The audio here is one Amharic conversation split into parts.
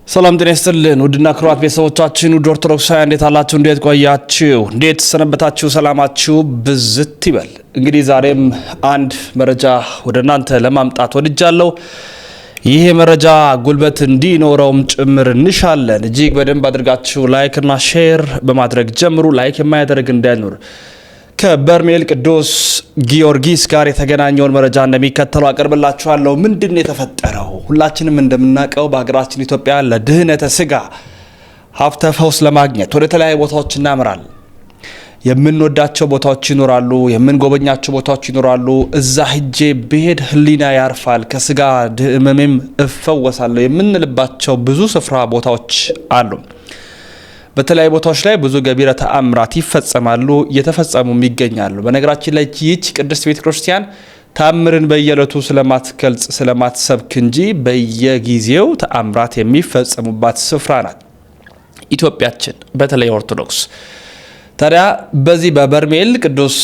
ሰላም ጤና ይስጥልን ውድና ክቡራት ቤተሰቦቻችን ውድ ኦርቶዶክሳውያን እንዴት አላችሁ? እንዴት ቆያችሁ? እንዴት ሰነበታችሁ? ሰላማችሁ ብዝት ይበል። እንግዲህ ዛሬም አንድ መረጃ ወደ እናንተ ለማምጣት ወድጃለሁ። ይሄ መረጃ ጉልበት እንዲኖረውም ጭምር እንሻለን። እጅግ በደንብ አድርጋችሁ ላይክ እና ሼር በማድረግ ጀምሩ። ላይክ የማያደርግ እንዳይኖር። ከበርሜል ቅዱስ ጊዮርጊስ ጋር የተገናኘውን መረጃ እንደሚከተለው አቀርብላችኋለሁ። ምንድነው የተፈጠረው? ሁላችንም እንደምናውቀው በሀገራችን ኢትዮጵያ ለድህነተ ስጋ ሀብተ ፈውስ ለማግኘት ወደ ተለያዩ ቦታዎች እናምራለን። የምንወዳቸው ቦታዎች ይኖራሉ፣ የምንጎበኛቸው ቦታዎች ይኖራሉ። እዛ ሄጄ ብሄድ ህሊና ያርፋል፣ ከስጋ ህመሜም እፈወሳለሁ የምንልባቸው ብዙ ስፍራ ቦታዎች አሉ። በተለያዩ ቦታዎች ላይ ብዙ ገቢረ ተአምራት ይፈጸማሉ፣ እየተፈጸሙም ይገኛሉ። በነገራችን ላይ ይህች ቅድስት ቤተክርስቲያን ተአምርን በየዕለቱ ስለማትገልጽ ስለማትሰብክ እንጂ በየጊዜው ተአምራት የሚፈጸሙባት ስፍራ ናት ኢትዮጵያችን፣ በተለይ ኦርቶዶክስ። ታዲያ በዚህ በበርሜል ቅዱስ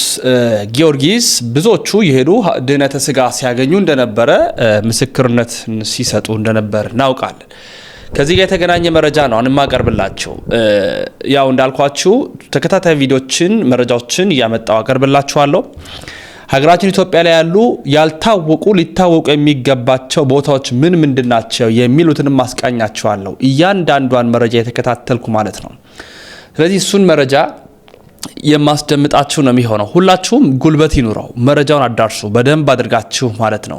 ጊዮርጊስ ብዙዎቹ የሄዱ ድህነተ ስጋ ሲያገኙ እንደነበረ ምስክርነት ሲሰጡ እንደነበር እናውቃለን። ከዚህ ጋር የተገናኘ መረጃ ነው አሁን ማቀርብላችሁ። ያው እንዳልኳችሁ ተከታታይ ቪዲዮችን መረጃዎችን እያመጣው አቀርብላችኋለሁ። ሀገራችን ኢትዮጵያ ላይ ያሉ ያልታወቁ ሊታወቁ የሚገባቸው ቦታዎች ምን ምንድናቸው የሚሉትንም ማስቃኛችኋለሁ፣ እያንዳንዷን መረጃ የተከታተልኩ ማለት ነው። ስለዚህ እሱን መረጃ የማስደምጣችሁ ነው የሚሆነው። ሁላችሁም ጉልበት ይኑረው፣ መረጃውን አዳርሱ በደንብ አድርጋችሁ ማለት ነው።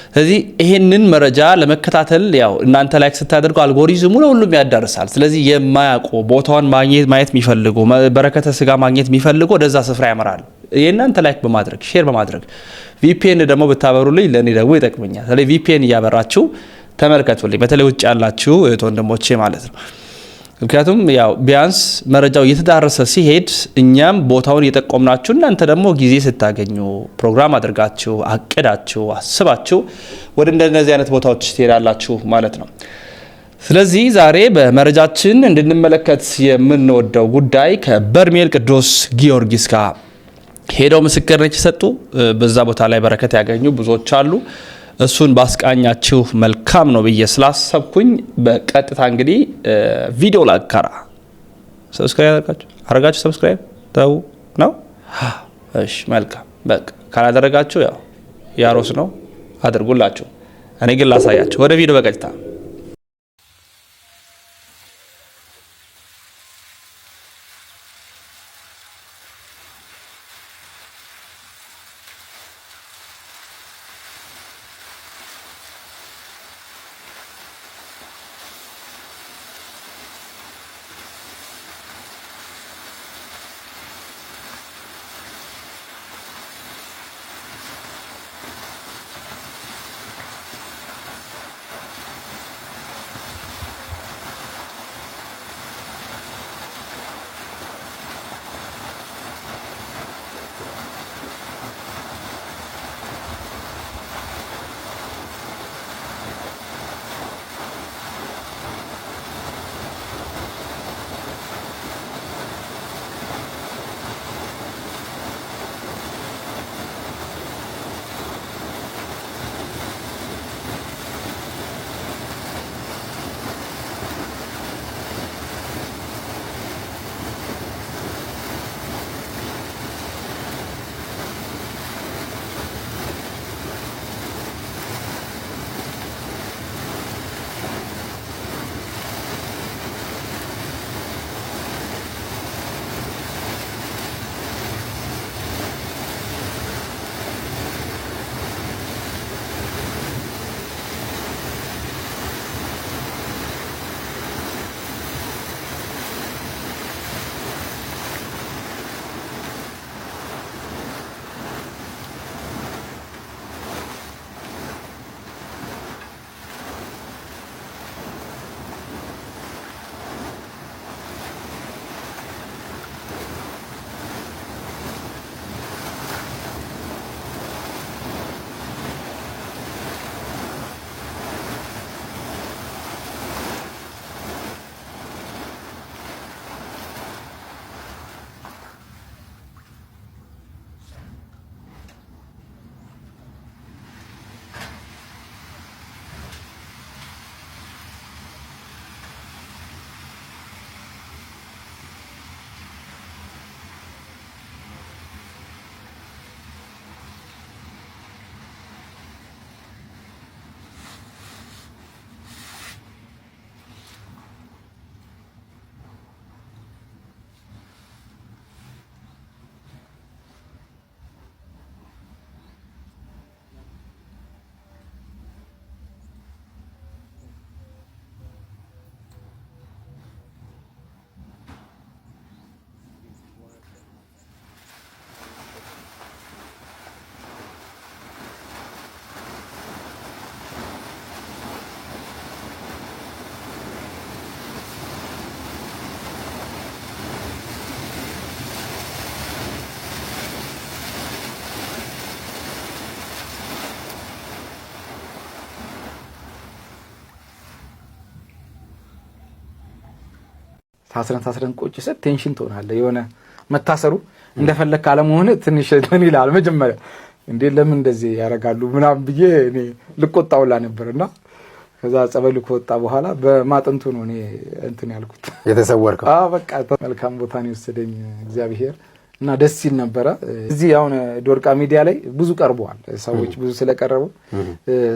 ስለዚህ ይሄንን መረጃ ለመከታተል ያው እናንተ ላይክ ስታደርጉ አልጎሪዝሙ ለሁሉም ያዳርሳል። ስለዚህ የማያውቁ ቦታውን ማግኘት የሚፈልጉ በረከተ ስጋ ማግኘት የሚፈልጉ ወደዛ ስፍራ ያመራሉ። የእናንተ ላይክ በማድረግ ሼር በማድረግ ቪፒኤን ደግሞ ብታበሩልኝ ለእኔ ደግሞ ይጠቅመኛል። ስለዚህ ቪፒኤን እያበራችሁ ተመልከቱልኝ፣ በተለይ ውጭ ያላችሁ እህት ወንድሞቼ ማለት ነው። ምክንያቱም ያው ቢያንስ መረጃው እየተዳረሰ ሲሄድ እኛም ቦታውን እየጠቆምናችሁ እናንተ ደግሞ ጊዜ ስታገኙ ፕሮግራም አድርጋችሁ አቅዳችሁ አስባችሁ ወደ እንደነዚህ አይነት ቦታዎች ትሄዳላችሁ ማለት ነው። ስለዚህ ዛሬ በመረጃችን እንድንመለከት የምንወደው ጉዳይ ከበርሜል ቅዱስ ጊዮርጊስ ጋር ሄደው ምስክርነት የሰጡ በዛ ቦታ ላይ በረከት ያገኙ ብዙዎች አሉ። እሱን ባስቃኛችሁ መልካም ነው ብዬ ስላሰብኩኝ በቀጥታ እንግዲህ ቪዲዮ ላጋራ። ሰብስክራይብ አረጋችሁ? ሰብስክራይብ ተው ነው። እሺ መልካም። በቃ ካላደረጋችሁ ያው ያሮስ ነው፣ አድርጉላችሁ። እኔ ግን ላሳያችሁ። ወደ ቪዲዮ በቀጥታ ታስረን ቁጭ ስል ቴንሽን ትሆናለህ። የሆነ መታሰሩ እንደፈለክ አለመሆን ትንሽ እንትን ይላል መጀመሪያ እንዴ ለምን እንደዚህ ያደርጋሉ ምናምን ብዬ እኔ ልቆጣውላ ነበርና ከዛ ጸበሉ ከወጣ በኋላ በማጥንቱ ነው እኔ እንትን ያልኩት የተሰወርከው። በቃ መልካም ቦታ ነው የወሰደኝ እግዚአብሔር እና ደስ ሲል ነበረ። እዚህ አሁን ዶርቃ ሚዲያ ላይ ብዙ ቀርበዋል ሰዎች ብዙ ስለቀረቡ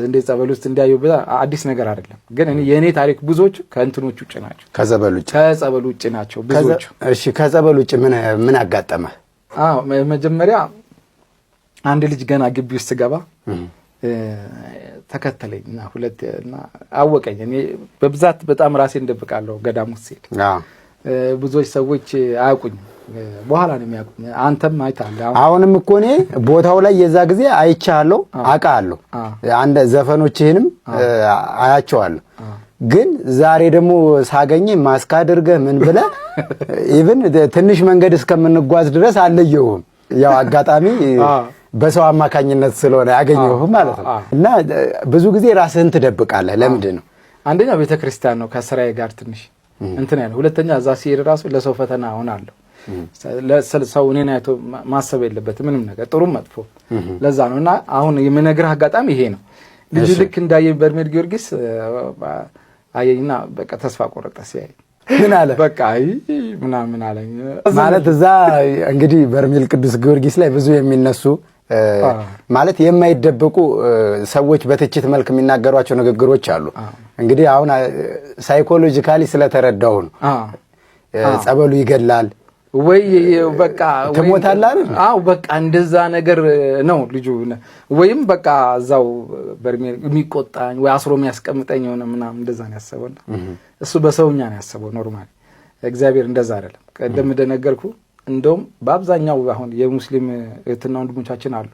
እንደ ጸበል ውስጥ እንዲያዩ አዲስ ነገር አይደለም። ግን እኔ የኔ ታሪክ ብዙዎች ከእንትኖች ውጭ ናቸው፣ ከጸበል ውጭ ናቸው ብዙዎች። እሺ ከጸበል ውጭ ምን አጋጠመ? መጀመሪያ አንድ ልጅ ገና ግቢ ውስጥ ገባ ተከተለኝና ሁለትና አወቀኝ። እኔ በብዛት በጣም ራሴን ደብቃለሁ ገዳም ውስጥ ሲል ብዙዎች ሰዎች አያውቁኝም። በኋላ ነው የሚያውቁኝ። አንተም አይታለህ። አሁንም እኮ እኔ ቦታው ላይ የዛ ጊዜ አይቻለሁ አውቃለሁ። አንድ ዘፈኖችህንም አያቸዋለሁ። ግን ዛሬ ደግሞ ሳገኝ ማስክ አድርገህ ምን ብለህ ኢቭን ትንሽ መንገድ እስከምንጓዝ ድረስ አለየሁም። ያው አጋጣሚ በሰው አማካኝነት ስለሆነ ያገኘሁህ ማለት ነው። እና ብዙ ጊዜ ራስህን ትደብቃለህ። ለምንድን ነው? አንደኛ ቤተክርስቲያን ነው ከስራዬ ጋር ትንሽ እንትን ያለው። ሁለተኛ እዛ ሲሄድ ራሱ ለሰው ፈተና ሆናለሁ። ለሰው እኔን አይቶ ማሰብ የለበትም ምንም ነገር ጥሩም መጥፎ። ለዛ ነውና አሁን የምነግርህ አጋጣሚ ይሄ ነው። ልጅ ልክ እንዳየ በርሜል ጊዮርጊስ አየኝና በቃ ተስፋ ቆረጠ። ሲያይ ምን አለ? በቃ ምናምን አለኝ ማለት እዛ እንግዲህ በርሜል ቅዱስ ጊዮርጊስ ላይ ብዙ የሚነሱ ማለት የማይደበቁ ሰዎች በትችት መልክ የሚናገሯቸው ንግግሮች አሉ። እንግዲህ አሁን ሳይኮሎጂካሊ ስለተረዳው ነው ጸበሉ ይገላል ወይ በቃ ተሞታል አይደል? በቃ እንደዛ ነገር ነው ልጁ። ወይም በቃ እዛው በርሜል የሚቆጣኝ ወይ አስሮ የሚያስቀምጠኝ ሆነ ምናምን እንደዛ ነው ያሰበውና እሱ በሰውኛ ነው ያሰበው። ኖርማሊ እግዚአብሔር እንደዛ አይደለም። ቀደም እንደነገርኩ እንደውም በአብዛኛው አሁን የሙስሊም እህትና ወንድሞቻችን አሉ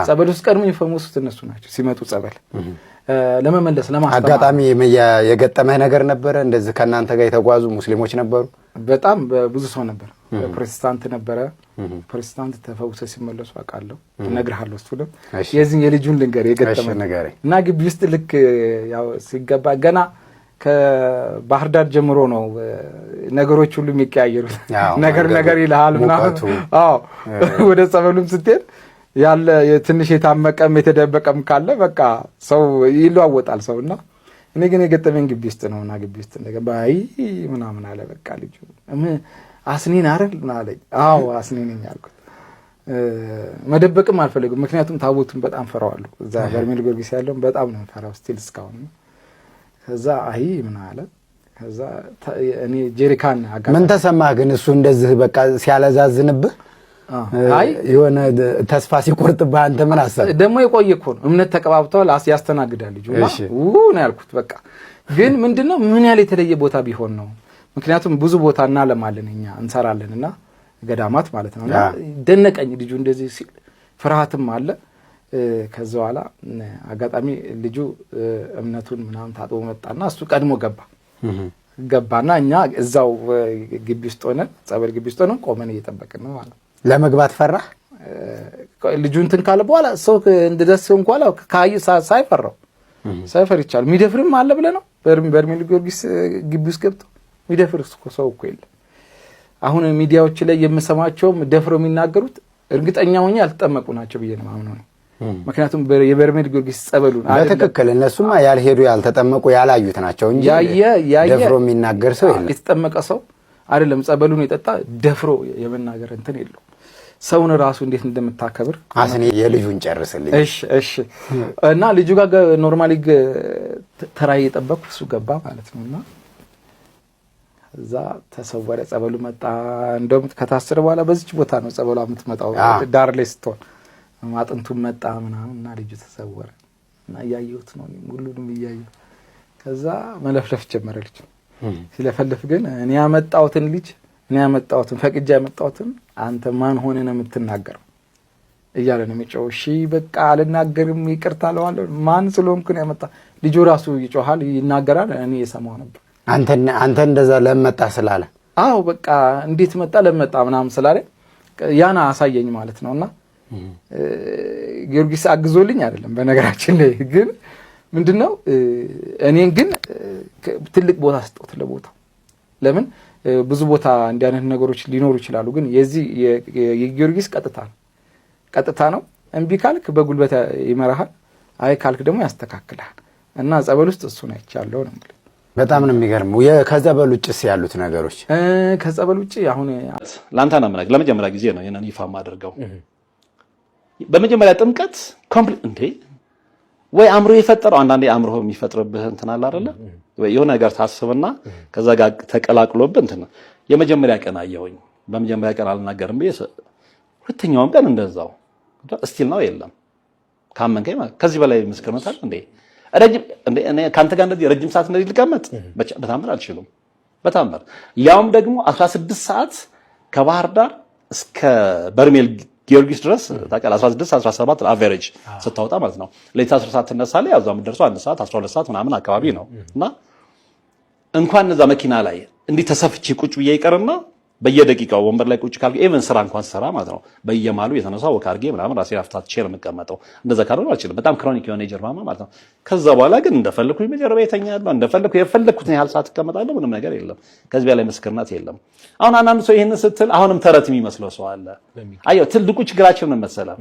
ጸበል ውስጥ ቀድሞ የሚፈሙት እነሱ ናቸው። ሲመጡ ጸበል ለመመለስ ለማስተማር አጋጣሚ የገጠመህ ነገር ነበረ? እንደዚህ ከናንተ ጋር የተጓዙ ሙስሊሞች ነበሩ? በጣም ብዙ ሰው ነበር። ፕሮቴስታንት ነበረ። ፕሮቴስታንት ተፈውሰው ሲመለሱ አውቃለሁ። እነግርሃለሁ። እሱ ነው የዚህ የልጁን ልንገር የገጠመ ነገር እና ግቢ ውስጥ ልክ ያው ሲገባ ገና ከባህር ዳር ጀምሮ ነው ነገሮች ሁሉ የሚቀያየሩት። ነገር ይልሃል ምናምን። ወደ ጸበሉም ስትሄድ ያለ ትንሽ የታመቀም የተደበቀም ካለ በቃ ሰው ይለዋወጣል ሰውና እኔ ግን የገጠመኝ ግቢ ውስጥ ነውና ግቢ ውስጥ እንደገባ ምናምን አለ። በቃ ልጁ አስኔን አይደል አለኝ። አስኔን ነኝ አልኩት። መደበቅም አልፈልግም፣ ምክንያቱም ታቦቱን በጣም ፈራዋለሁ። እዛ በርሜል ጊዮርጊስ ያለውን በጣም ነው ፈራው ስቲል እስካሁን። ከዛ ምን አለ? ከዛ እኔ ጄሪካን ምን ተሰማህ ግን? እሱ እንደዚህ በቃ ሲያለዛዝንብህ የሆነ ተስፋ ሲቆርጥብህ አንተ ምን አሰብህ? ደግሞ የቆየ እኮ ነው እምነት ተቀባብተዋል ያስተናግዳል ልጁ ነው ያልኩት። በቃ ግን ምንድነው ምን ያህል የተለየ ቦታ ቢሆን ነው? ምክንያቱም ብዙ ቦታ እናለማለን እኛ እንሰራለንና ገዳማት ማለት ነውና ደነቀኝ ልጁ እንደዚህ ሲል። ፍርሃትም አለ። ከዛ በኋላ አጋጣሚ ልጁ እምነቱን ምናምን ታጥቦ መጣና እሱ ቀድሞ ገባና እኛ እዛው ግቢ ውስጥ ሆነን ጸበል ግቢ ውስጥ ሆነን ቆመን እየጠበቅን ነው ማለት። ለመግባት ፈራህ? ልጁ እንትን ካለ በኋላ ሰው እንደደስ እንኳን ሳይፈር ይቻላል። የሚደፍርም አለ ብለህ ነው በርሜል ጊዮርጊስ ግቢ ውስጥ ገብቶ የሚደፍር ሰው እኮ የለም። አሁን ሚዲያዎች ላይ የምሰማቸውም ደፍረው የሚናገሩት እርግጠኛ ሆኜ ያልተጠመቁ ናቸው ብዬ ነው ማምነው። ምክንያቱም የበርሜል ጊዮርጊስ ጸበሉን በትክክል እነሱማ ያልሄዱ ያልተጠመቁ ያላዩት ናቸው እንጂ ደፍሮ የሚናገር ሰው የለም። የተጠመቀ ሰው አይደለም ጸበሉን የጠጣ ደፍሮ የመናገር እንትን የለው። ሰውን ራሱ እንዴት እንደምታከብር አስኔ የልጁን ጨርስልኝ። እሺ እና ልጁ ጋር ኖርማሊ ተራይ የጠበቅኩ እሱ ገባ ማለት ነውና እዛ ተሰወረ። ጸበሉ መጣ። እንደውም ከታሰረ በኋላ በዚች ቦታ ነው ጸበሏ የምትመጣው ዳር ላይ ስትሆን ማጥንቱም መጣ ምናምንና ልጁ ተሰወረ እና ያየሁት ነው ሁሉንም ያየሁ። ከዛ መለፍለፍ ጀመረ ልጅ። ሲለፈልፍ ግን እኔ ያመጣሁትን ፈቅጄ ያመጣሁትን አንተ ማን ሆነ ነው የምትናገረው እያለ ነው የሚጮህ። እሺ በቃ አልናገርም ይቅርታ አለዋለሁ። ማን ስለሆንኩ ነው ያመጣ? ልጁ ራሱ ይጮሃል ይናገራል። እኔ የሰማው ነበር። አንተ እንደዛ ለመጣ ስላለ በቃ እንዴት መጣ ለመጣ ምናምን ስላለ ያና አሳየኝ ማለት ነውና ጊዮርጊስ አግዞልኝ አይደለም በነገራችን ላይ ግን ምንድነው እኔን ግን ትልቅ ቦታ አስጠውት ለቦታው። ለምን ብዙ ቦታ እንዲህ አይነት ነገሮች ሊኖሩ ይችላሉ። ግን የዚህ የጊዮርጊስ ቀጥታ ነው። እምቢ ካልክ በጉልበት ይመራሃል፣ አይ ካልክ ደግሞ ያስተካክላል። እና ጸበል ውስጥ እሱን አይቻለሁ ነው ማለት። በጣም ነው የሚገርመው። ከጸበል ውጭስ ያሉት ነገሮች? ከጸበል ውጭ አሁን ላንተ ነው ማለት ለመጀመሪያ ጊዜ ነው የነን ይፋ ማድረገው። በመጀመሪያ ጥምቀት ኮምፕሊት እንዴ ወይ አእምሮ የፈጠረው አንዳንዴ አእምሮ የሚፈጥርብህ እንትን አለ አይደለ ወይ የሆነ ነገር ታስብና ከዛ ጋር ተቀላቅሎብህ እንትን የመጀመሪያ ቀን አየሁኝ። በመጀመሪያ ቀን አልናገርም ብዬ ሁለተኛውም ቀን እንደዛው ስቲል ነው የለም ካመንከኝ ማለት ከዚህ በላይ ምስክርነት አለ እንዴ? ረጅም እንዴ እኔ ካንተ ጋር እንደዚህ ረጅም ሰዓት እንደዚህ ልቀመጥ በታምር አልችልም። በታምር ያውም ደግሞ 16 ሰዓት ከባህር ዳር እስከ በርሜል ጊዮርጊስ ድረስ ታውቃለህ 16 17 አቨሬጅ ስታወጣ ማለት ነው። ለሊት 10 ሰዓት ትነሳለህ፣ ያው እዛም ደርሶ 1 ሰዓት 12 ሰዓት ምናምን አካባቢ ነው። እና እንኳን እዛ መኪና ላይ እንዲህ ተሰፍቼ ቁጭ ብዬ ይቀርና በየደቂቃው ወንበር ላይ ቁጭ ካልኩ ኢቭን ስራ እንኳን ሰራ ማለት ነው በየማሉ የተነሳው ወካርጌ ምናምን ራሴ አፍታትቼ ነው የምቀመጠው። እንደዛ ካልሆነ አልችልም። በጣም ክሮኒክ የሆነ የጀርባማ ማለት ነው። ከዛ በኋላ ግን እንደፈለኩኝ በጀርባ የተኛለሁ፣ እንደፈለኩ የፈለኩትን ያህል ሰዓት እቀመጣለሁ። ምንም ነገር የለም። ከዚህ በላይ ምስክርነት የለም። አሁን አንዳንድ ሰው ይሄን ስትል አሁንም ተረት የሚመስለው ሰው አለ። አየው ትልቁ ችግራችን ምን መሰለህ?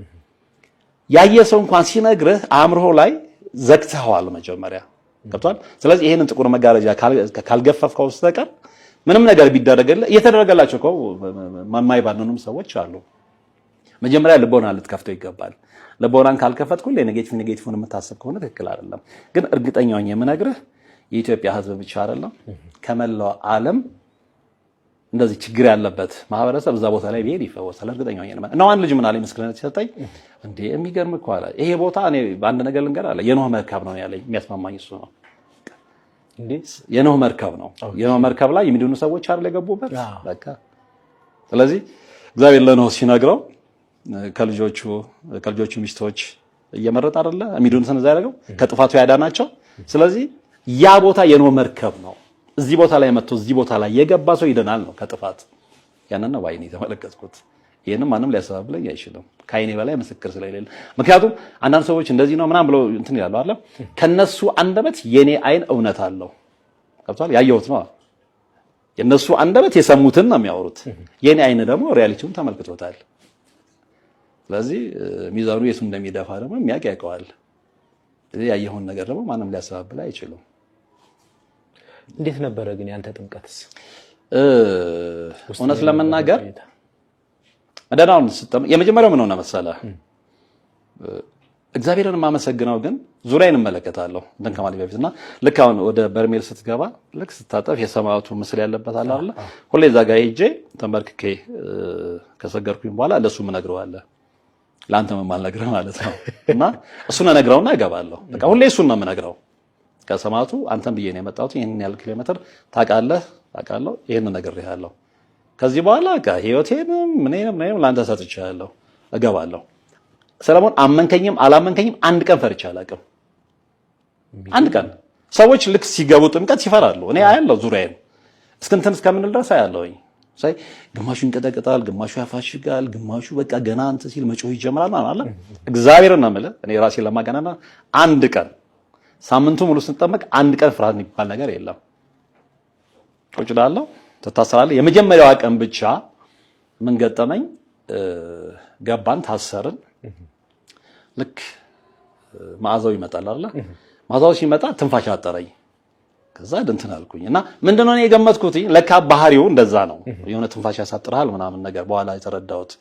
ያየ ሰው እንኳን ሲነግርህ አእምሮ ላይ ዘግተኸዋል መጀመሪያ። ገብቷል? ስለዚህ ይሄንን ጥቁር መጋረጃ ካልገፈፍከው በስተቀር ምንም ነገር ቢደረግልህ እየተደረገላቸው እኮ የማይባንኑም ሰዎች አሉ። መጀመሪያ ልቦና ልትከፍተው ይገባል። ልቦናን ካልከፈትኩ ኔጌቲቭን የምታስብ ከሆነ ትክክል አይደለም። ግን እርግጠኛ ነኝ የምነግርህ የኢትዮጵያ ሕዝብ ብቻ አይደለም ከመላው ዓለም እንደዚህ ችግር ያለበት ማህበረሰብ እዛ ቦታ ላይ ቢሄድ ይፈወሳል። እርግጠኛ ነኝ ነው። አንድ ልጅ ምን አለኝ ምስክርነት ሲሰጠኝ እንዴ የሚገርም እኮ አለ ይሄ ቦታ እኔ በአንድ ነገር ልንገር አለ የኖህ መርከብ ነው ያለኝ። የሚያስማማኝ እሱ ነው። የኖህ መርከብ ነው። የኖህ መርከብ ላይ የሚድኑ ሰዎች አይደል የገቡበት በቃ። ስለዚህ እግዚአብሔር ለኖህ ሲነግረው ከልጆቹ ሚስቶች እየመረጠ አይደለ የሚድኑትን እዛ ያደረገው ከጥፋቱ ያዳናቸው። ስለዚህ ያ ቦታ የኖህ መርከብ ነው። እዚህ ቦታ ላይ መጥቶ እዚህ ቦታ ላይ የገባ ሰው ይደናል ነው ከጥፋት። ያንን ነው ባይኔ ተመለከትኩት። ይሄንን ማንም ሊያስተባብለኝ አይችልም ከአይኔ በላይ ምስክር ስለሌለ። ምክንያቱም አንዳንድ ሰዎች እንደዚህ ነው ምናምን ብለው እንትን ይላሉ አይደል? ከነሱ አንደበት የኔ አይን እውነት አለው። ገብቷል? ያየሁት ነው። የነሱ አንደበት የሰሙትን ነው የሚያወሩት። የኔ አይን ደግሞ ሪያሊቲውን ተመልክቶታል። ስለዚህ ሚዛኑ የቱ እንደሚደፋ ደግሞ የሚያውቅ ያውቀዋል። ስለዚህ ያየሁን ነገር ደግሞ ማንም ሊያስተባብል አይችልም። እንዴት ነበረ ግን ያንተ ጥምቀትስ? እውነት ለመናገር መደናውን የመጀመሪያው ምን ሆነ መሰለህ? እግዚአብሔርን የማመሰግነው ግን ዙሪያዬን እመለከታለሁ እንትን ከማለት በፊትና ልክ አሁን ወደ በርሜል ስትገባ ልክ ስታጠፍ የሰማዕቱ ምስል ያለበት አለ አይደል? ሁሌ እዛ ጋር ሄጄ ተንበርክኬ ከሰገርኩኝ በኋላ ለሱ ምን እነግረዋለሁ ለአንተ ምን ማልነግርህ ማለት ነው። እና እሱን እነግረውና እገባለሁ። በቃ ሁሌ እሱን ነው የምነግረው። ከሰማዕቱ አንተን ብዬ ነው የመጣሁት። ይሄንን ያህል ኪሎ ሜትር ታውቃለህ፣ አውቃለሁ። ይሄንን ነግሬሃለሁ። ከዚህ በኋላ ህይወቴንም ምንም ለአንተ ሰጥቻለሁ፣ እገባለሁ። ሰለሞን አመንከኝም አላመንከኝም አንድ ቀን ፈርቼ አላውቅም። አንድ ቀን ሰዎች ልክ ሲገቡ ጥምቀት ይፈራሉ። እኔ አያለሁ ዙሪያዬን እስክንትን እስከምንል ድረስ አያለሁኝ። ሳይ ግማሹ ይንቀጠቀጣል፣ ግማሹ ያፋሽጋል፣ ግማሹ በቃ ገና አንተ ሲል መጮህ ይጀምራል ማለት ነው። እግዚአብሔርን ነው የምልህ እኔ ራሴን ለማገናና አንድ ቀን ሳምንቱ ሙሉ ስንጠመቅ አንድ ቀን ፍርሃት የሚባል ነገር የለም። ቁጭ እላለሁ፣ ትታሰራለህ። የመጀመሪያዋ ቀን ብቻ ምን ገጠመኝ? ገባን፣ ታሰርን። ልክ መዓዛው ይመጣል አይደል? መዓዛው ሲመጣ ትንፋሽ አጠረኝ። ከዛ እንትን አልኩኝ እና ምንድነው እኔ የገመትኩት ለካ ባህሪው እንደዛ ነው። የሆነ ትንፋሽ ያሳጥራል ምናምን ነገር በኋላ የተረዳሁት።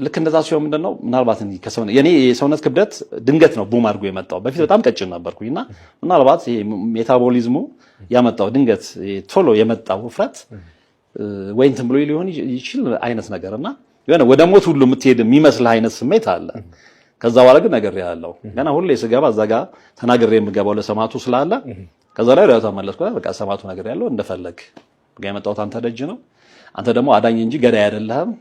ልክ እንደዛ ሲሆን ምንድነው ምናልባት እንዲ ከሰውነት የኔ የሰውነት ክብደት ድንገት ነው ቡም አድርጎ የመጣው። በፊት በጣም ቀጭን ነበርኩኝና ምናልባት ይሄ ሜታቦሊዝሙ ያመጣው ድንገት ቶሎ የመጣው ውፍረት ወይ እንትን ብሎ ሊሆን ይችል አይነት ነገርና የሆነ ወደ ሞት ሁሉ የምትሄድ የሚመስል አይነት ስሜት አለ። ከዛ በኋላ ግን ነገር ያለው ገና ሁሌ ስገባ እዛ ጋር ተናግሬ የምገባው ለሰማዕቱ ስላለ ከዛ ላይ ወዲያው ተመለስኩ። በቃ ሰማዕቱ ነገር ያለው እንደፈለግ ጋር የመጣሁት አንተ ደጅ ነው። አንተ ደግሞ አዳኝ እንጂ ገዳይ አይደለህም።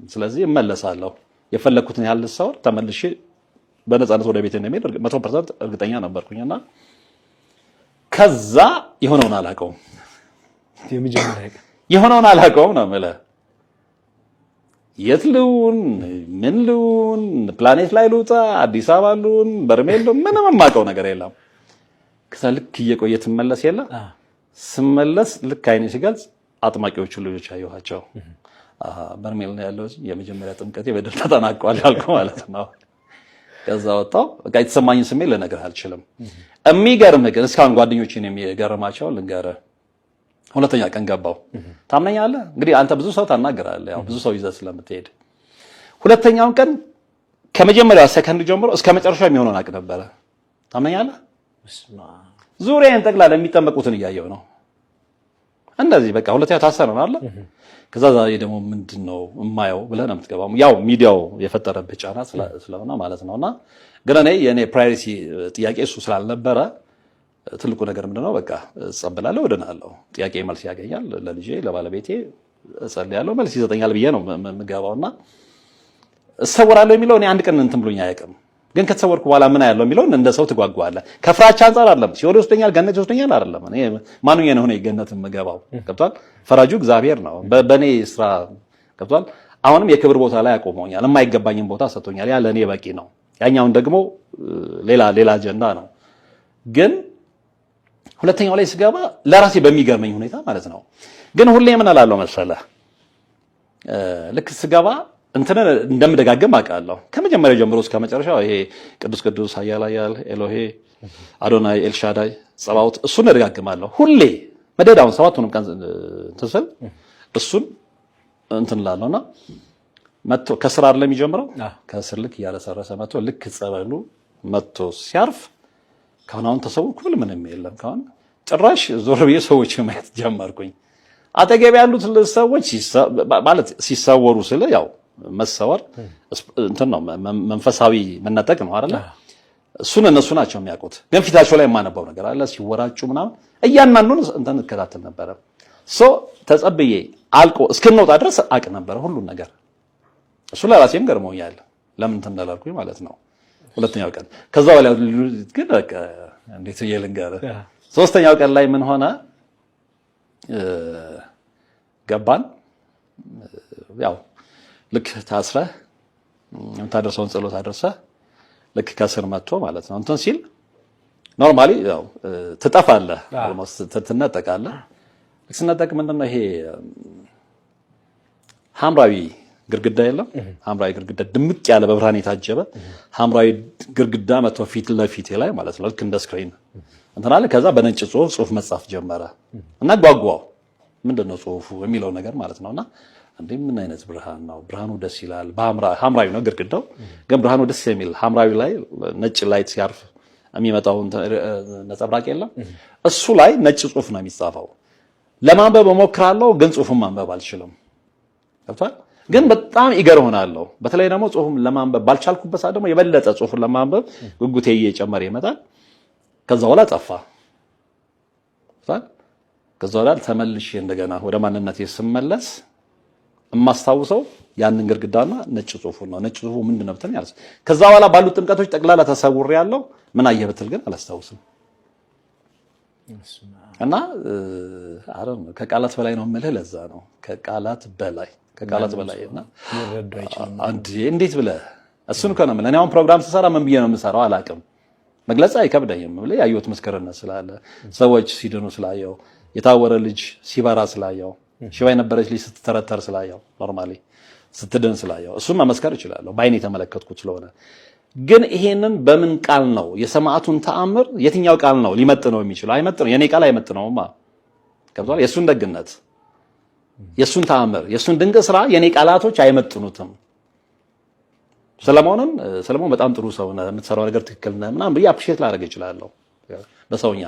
ስለዚህ እመለሳለሁ። የፈለኩትን ያህል ሰው ተመልሼ በነፃነት ወደ ቤቴ እንደምሄድ 100% እርግጠኛ ነበርኩኝና ከዛ የሆነውን አላውቀውም። የሆነውን አላውቀውም ነው የምልህ። የት ልሁን ምን ልሁን ፕላኔት ላይ ልውጣ አዲስ አበባ ልሁን በርሜል ልሁን ምንም የማውቀው ነገር የለም። ከዛ ልክ እየቆየ ትመለስ የለ ስመለስ ልክ አይኔ ሲገልጽ አጥማቂዎቹ ልጆች አየኋቸው። በርሜል ነው ያለው የመጀመሪያ ጥምቀቴ በደል ተጠናቋል ያልኩ ማለት ነው። ከዛ ወጣው በቃ የተሰማኝን ስሜት ልነግርህ አልችልም። የሚገርምህ ግን እስካሁን ጓደኞቼን የሚገርማቸው ልንገርህ፣ ሁለተኛ ቀን ገባው። ታምነኛለህ? እንግዲህ አንተ ብዙ ሰው ታናግራለህ፣ ያው ብዙ ሰው ይዘህ ስለምትሄድ። ሁለተኛውን ቀን ከመጀመሪያው ሰከንድ ጀምሮ እስከ መጨረሻው የሚሆነውን አቅ ነበረ። ታምነኛለህ? ዙሪያዬን ጠቅላላ የሚጠመቁትን እያየሁ ነው። እንደዚህ በቃ ሁለተኛ ታሰረን አለ። ከዛ ዛሬ ደግሞ ምንድነው የማየው ብለህ ነው የምትገባው። ያው ሚዲያው የፈጠረብህ ጫና ስለሆነ ማለት ነውና ግን እኔ የኔ ፕራዮሪቲ ጥያቄ እሱ ስላልነበረ ትልቁ ነገር ምንድነው በቃ እጸበላለሁ፣ እድናለሁ። ጥያቄ መልስ ያገኛል፣ ለልጄ ለባለቤቴ እጸልያለሁ፣ መልስ ይሰጠኛል ብዬ ነው የምገባውና እሰወራለሁ የሚለው እኔ አንድ ቀን እንትን ብሎኝ አያውቅም። ግን ከተሰወርኩ በኋላ ምን ያለው የሚለው እንደ ሰው ትጓጓለህ። ከፍራቻ አንፃር አይደለም፣ ሲኦል ይወስደኛል ገነት ይወስደኛል አይደለም። እኔ ማንኛ ነው ገነት የምገባው? ገብቷል? ፈራጁ እግዚአብሔር ነው። በኔ ስራ ገብቷል? አሁንም የክብር ቦታ ላይ አቆመኛል፣ የማይገባኝን ቦታ ሰጥቶኛል። ያ ለኔ በቂ ነው። ያኛውን ደግሞ ሌላ አጀንዳ ነው። ግን ሁለተኛው ላይ ስገባ ለራሴ በሚገርመኝ ሁኔታ ማለት ነው። ግን ሁሌ ምን እላለሁ መሰለህ፣ ልክ ስገባ እንትን እንደምደጋግም አውቃለሁ ከመጀመሪያው ጀምሮ እስከ መጨረሻው። ይሄ ቅዱስ ቅዱስ ኃያል ኃያል ኤሎሄ አዶናይ ኤልሻዳይ ጸባዖት እሱን እደጋግማለሁ ሁሌ መደዳውን ሰባቱንም ቀን ተሰል እሱን እንትን ላለውና መጥቶ ከስራ አይደለም የሚጀምረው። ከስር ልክ እያለሰረሰ መጥቶ ልክ ጸበሉ መጥቶ ሲያርፍ ካሁን ተሰውኩ ምንም የለም። ካሁን ጭራሽ ዞር ብዬ ሰዎች ማየት ጀመርኩኝ። አጠገብ ያሉት ሰዎች ማለት ሲሰወሩ ስለ ያው መሰወር እንትን ነው መንፈሳዊ መነጠቅ ነው አይደል? እሱን እነሱ ናቸው የሚያውቁት። ግን ፊታቸው ላይ የማነበው ነገር አለ ሲወራጩ ምናምን እያንዳንዱን እንትን እከታተል ነበረ። ተጸብዬ አልቆ እስክንወጣ ድረስ አቅ ነበረ ሁሉን ነገር። እሱ ለራሴም ገርሞኛል ለምን እንትን እንዳላልኩኝ ማለት ነው። ሁለተኛው ቀን ከዛ በኋላ ግን በቃ እንዴት ይልንገር። ሶስተኛው ቀን ላይ ምን ሆነ? ገባን ያው ልክ ታስረህ የምታደርሰውን ጸሎት አድርሰህ ልክ ከስር መጥቶ ማለት ነው እንትን ሲል ኖርማሊ ያው ትጠፋለህ፣ ትነጠቃለህ። ልክ ስነጠቅ ምንድነው ይሄ ሐምራዊ ግርግዳ የለም? ሐምራዊ ግርግዳ ድምቅ ያለ በብርሃን የታጀበ ሐምራዊ ግርግዳ መጥቶ ፊት ለፊቴ ላይ ማለት ነው ልክ እንደ ስክሪን እንትን አለ። ከዛ በነጭ ጽሁፍ መጻፍ ጀመረ እና ጓጓው ምንድነው ጽሁፉ የሚለው ነገር ማለት ነውና እንዴ ምን አይነት ብርሃን ነው? ብርሃኑ ደስ ይላል። ሐምራዊ ነው ግርግዳው፣ ግን ብርሃኑ ደስ የሚል ሐምራዊ ላይ ነጭ ላይት ሲያርፍ የሚመጣው ነጸብራቅ የለም? እሱ ላይ ነጭ ጽሁፍ ነው የሚጻፈው። ለማንበብ እሞክራለሁ፣ ግን ጽሁፉን ማንበብ አልችልም። ገብቷል? ግን በጣም ይገር ሆናለሁ። በተለይ ደግሞ ጽሁፉን ለማንበብ ባልቻልኩበት ሰዓት ደግሞ የበለጠ ጽሁፉን ለማንበብ ጉጉቴ እየጨመረ ይመጣል። ከዛ በኋላ ጠፋ። ገብቷል? ከዛ በኋላ ተመልሼ እንደገና ወደ ማንነቴ ስመለስ የማስታውሰው ያንን ግርግዳና ነጭ ጽሁፉን ነው። ነጭ ጽሁፉ ምንድን ነው ብትል ያልስ ከዛ በኋላ ባሉት ጥምቀቶች ጠቅላላ ተሰውሬ ያለው ምን አየህ ብትል ግን አላስታውስም። እና አረም ከቃላት በላይ ነው የምልህ። ለዛ ነው ከቃላት በላይ እና እንዴት ብለህ እሱን እኮ ነው የምልህ። እኔ አሁን ፕሮግራም ስሰራ ምን ብዬ ነው የምሰራው አላውቅም። መግለጽ አይከብደኝም ብለህ ያየሁት ምስክርነት ስላለ ሰዎች ሲድኑ ስላየው፣ የታወረ ልጅ ሲበራ ስላየው፣ ሽባ የነበረች ልጅ ስትተረተር ስላየው፣ ኖርማሊ ስትድን ስላየው እሱን መመስከር እችላለሁ በአይኔ የተመለከትኩት ስለሆነ። ግን ይሄንን በምን ቃል ነው የሰማዕቱን ተአምር የትኛው ቃል ነው ሊመጥነው የሚችለው? አይመጥነው። የኔ ቃል አይመጥነውማ። ገብቷል? የሱን ደግነት፣ የሱን ተአምር፣ የሱን ድንቅ ስራ የኔ ቃላቶች አይመጥኑትም። ሰለሞን በጣም ጥሩ ሰው ነው፣ የምትሰራው ነገር ትክክል ነው ምናምን ብዬ አፕሪሼት ላደርግ እችላለሁ በሰውኛ።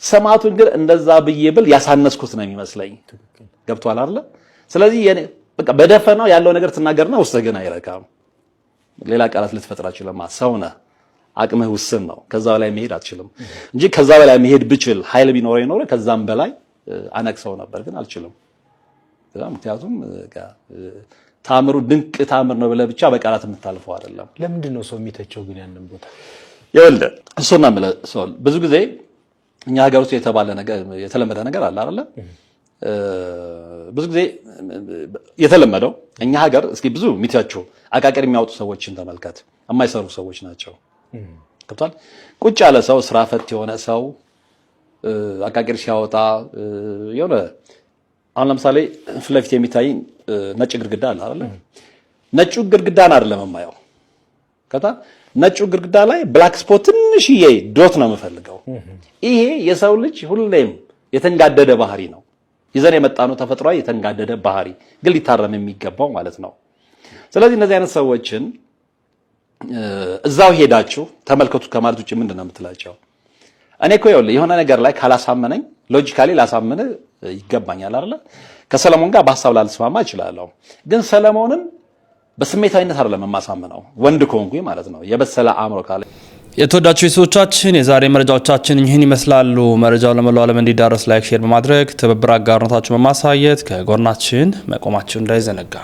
ሰማዕቱን ግን እንደዛ ብዬ ብል ያሳነስኩት ነው የሚመስለኝ። ገብቷል አይደል? ስለዚህ የኔ በቃ በደፈናው ያለው ነገር ትናገርና ውስጥ ግን አይረካም። ሌላ ቃላት ልትፈጥር አትችልም። ሰው ነህ፣ አቅምህ ውስን ነው። ከዛ በላይ መሄድ አትችልም እንጂ ከዛ በላይ መሄድ ብችል ኃይል ቢኖረኝ ኖሮ ከዛም በላይ አነክሰው ነበር፣ ግን አልችልም። ምክንያቱም ታምሩ ድንቅ ታምር ነው ብለህ ብቻ በቃላት የምታልፈው አይደለም። ለምንድን ነው ሰው የሚተቸው ግን ያንን ቦታ? ይኸውልህ እሱና ብዙ ጊዜ እኛ ሀገር ውስጥ የተለመደ ነገር አለ አይደለ? ብዙ ጊዜ የተለመደው እኛ ሀገር እስኪ ብዙ የሚተቸው አቃቀር የሚያወጡ ሰዎችን ተመልከት። የማይሰሩ ሰዎች ናቸው። ገብቷል? ቁጭ ያለ ሰው ስራ ፈት የሆነ ሰው አቃቀር ሲያወጣ የሆነ አሁን ለምሳሌ ፍለፊት የሚታይ ነጭ ግድግዳ አለ አይደል? ነጩ ግድግዳን አይደለም የማየው ከታ ነጩ ግድግዳ ላይ ብላክ ስፖት ትንሽዬ ዶት ነው የምፈልገው። ይሄ የሰው ልጅ ሁሌም የተንጋደደ ባህሪ ነው ይዘን የመጣነው ተፈጥሯዊ የተንጋደደ ባህሪ ግን ሊታረም የሚገባው ማለት ነው። ስለዚህ እነዚህ አይነት ሰዎችን እዛው ሄዳችሁ ተመልከቱ ከማለት ውጭ ምንድነው የምትላቸው? እኔ እኮ ይኸውልህ የሆነ ነገር ላይ ካላሳመነኝ ሎጂካሊ ላሳመነ ይገባኛል አይደል? ከሰለሞን ጋር በሐሳብ ላልስማማ እችላለሁ፣ ግን ሰለሞንን በስሜታዊነት አይደለም የማሳምነው ወንድ ኮንኩኝ ማለት ነው የበሰለ አእምሮ ካለ። የተወዳችሁ ቤተሰቦቻችን የዛሬ መረጃዎቻችን ይህን ይመስላሉ። መረጃው ለመላው ዓለም እንዲዳረስ ላይክ፣ ሼር በማድረግ ትብብር አጋርነታችሁን በማሳየት ከጎናችን መቆማችሁ እንዳይዘነጋ